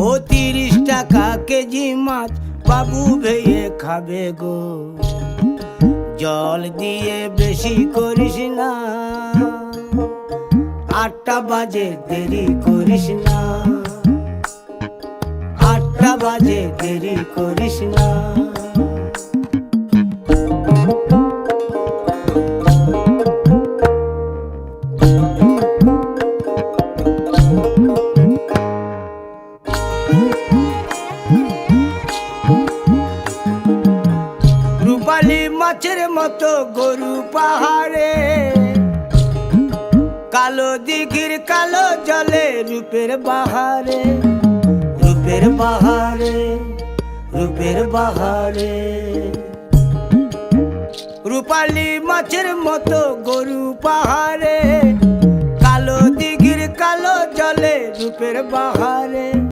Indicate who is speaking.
Speaker 1: ও 30 টাকা কেজি মাছ বাবু ভেয়ে খাবে গো। জল দিয়ে বেশি করিস না, 8টা বাজে দেরি করিস না, 8টা বাজে দেরি করিস না। রূপালী মাছের মতো গরু পাহাড়ে, কালো দিঘির কালো জলে রূপের বাহারে, রূপের বাহারে, রূপের বাহারে। রূপালী মাছের মতো গরু পাহাড়ে, কালো দিঘির কালো জলে রূপের বাহারে।